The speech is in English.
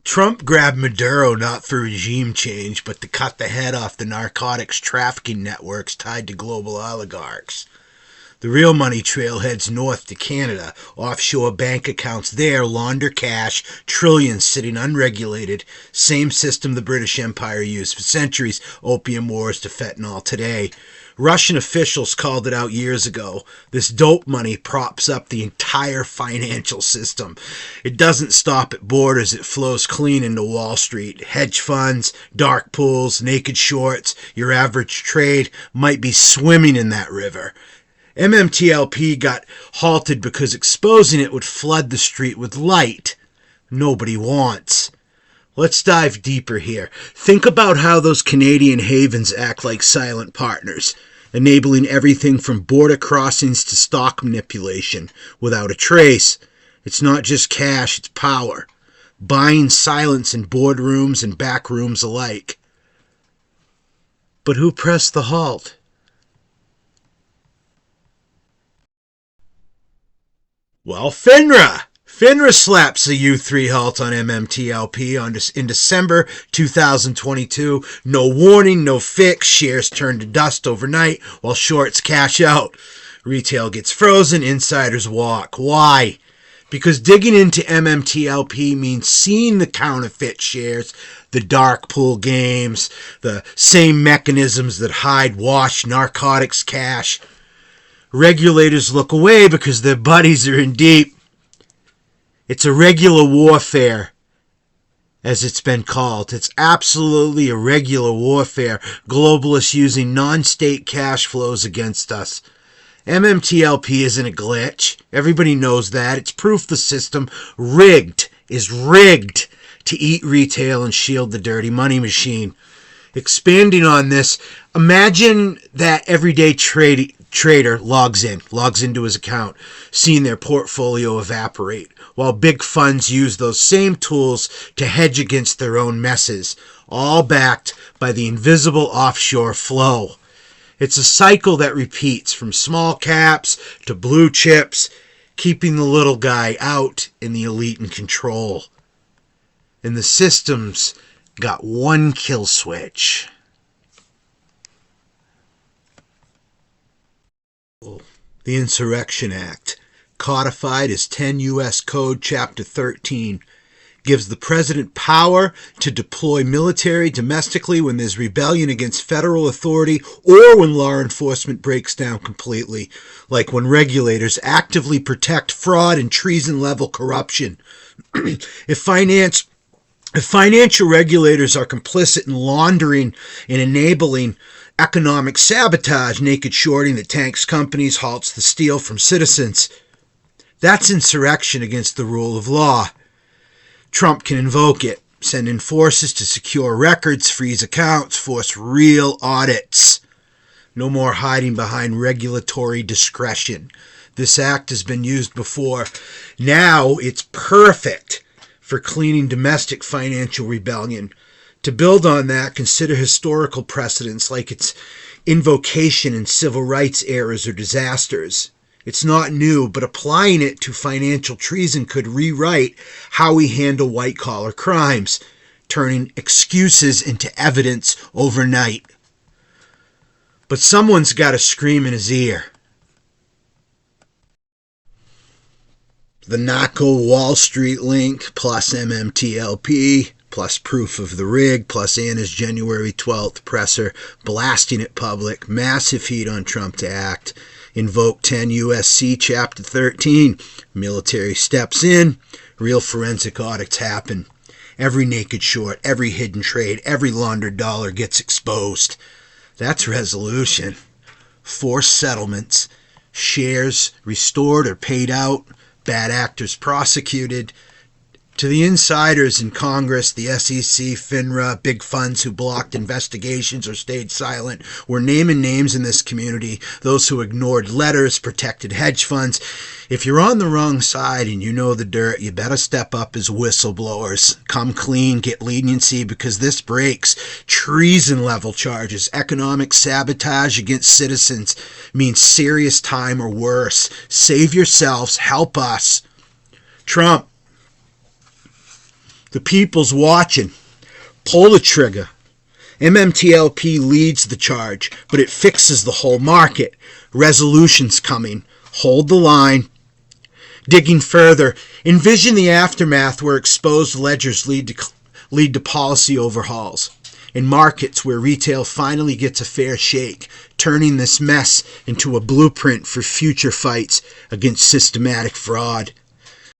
Trump grabbed Maduro not for regime change, but to cut the head off the narcotics trafficking networks tied to global oligarchs. The real money trail heads north to Canada. Offshore bank accounts there launder cash, trillions sitting unregulated. Same system the British Empire used for centuries. Opium wars to fentanyl today. Russian officials called it out years ago. This dope money props up the entire financial system. It doesn't stop at borders. It flows clean into Wall Street. Hedge funds, dark pools, naked shorts. Your average trade might be swimming in that river. MMTLP got halted because exposing it would flood the street with light nobody wants. Let's dive deeper here. Think about how those Canadian havens act like silent partners, enabling everything from border crossings to stock manipulation without a trace. It's not just cash, it's power. Buying silence in boardrooms and back rooms alike. But who pressed the halt? Well, FINRA. FINRA slaps the U3 halt on MMTLP in December 2022. No warning, no fix. Shares turn to dust overnight while shorts cash out. Retail gets frozen, insiders walk. Why? Because digging into MMTLP means seeing the counterfeit shares, the dark pool games, the same mechanisms that hide wash narcotics cash. Regulators look away because their buddies are in deep. It's irregular warfare, as it's been called. It's absolutely irregular warfare. Globalists using non-state cash flows against us. MMTLP isn't a glitch. Everybody knows that. It's proof the system is rigged to eat retail and shield the dirty money machine. Expanding on this, imagine that everyday trader logs into his account, seeing their portfolio evaporate, while big funds use those same tools to hedge against their own messes, all backed by the invisible offshore flow. It's a cycle that repeats from small caps to blue chips, keeping the little guy out and the elite in control. And the system's got one kill switch. The Insurrection Act, codified as 10 U.S. Code Chapter 13, gives the president power to deploy military domestically when there's rebellion against federal authority or when law enforcement breaks down completely, like when regulators actively protect fraud and treason-level corruption. If financial regulators are complicit in laundering and enabling economic sabotage, naked shorting that tanks companies, halts the steal from citizens, that's insurrection against the rule of law. Trump can invoke it, send in forces to secure records, freeze accounts, force real audits. No more hiding behind regulatory discretion. This act has been used before. Now it's perfect for cleaning domestic financial rebellion. To build on that, consider historical precedents like its invocation in civil rights eras or disasters. It's not new, but applying it to financial treason could rewrite how we handle white-collar crimes, turning excuses into evidence overnight. But someone's got to scream in his ear. The narco Wall Street link plus MMTLP plus proof of the rig, plus Anna's January 12th presser, blasting it public, massive heat on Trump to act, invoke 10 U.S.C. Chapter 13, military steps in, real forensic audits happen. Every naked short, every hidden trade, every laundered dollar gets exposed. That's resolution. Forced settlements, shares restored or paid out, bad actors prosecuted. To the insiders in Congress, the SEC, FINRA, big funds who blocked investigations or stayed silent, we're naming names in this community, those who ignored letters, protected hedge funds. If you're on the wrong side and you know the dirt, you better step up as whistleblowers. Come clean, get leniency, because this breaks treason-level charges. Economic sabotage against citizens means serious time or worse. Save yourselves. Help us. Trump, The people's watching. Pull the trigger. MMTLP leads the charge, but it fixes the whole market. Resolution's coming. Hold the line. Digging further, envision the aftermath where exposed ledgers lead to policy overhauls. In markets where retail finally gets a fair shake, turning this mess into a blueprint for future fights against systematic fraud.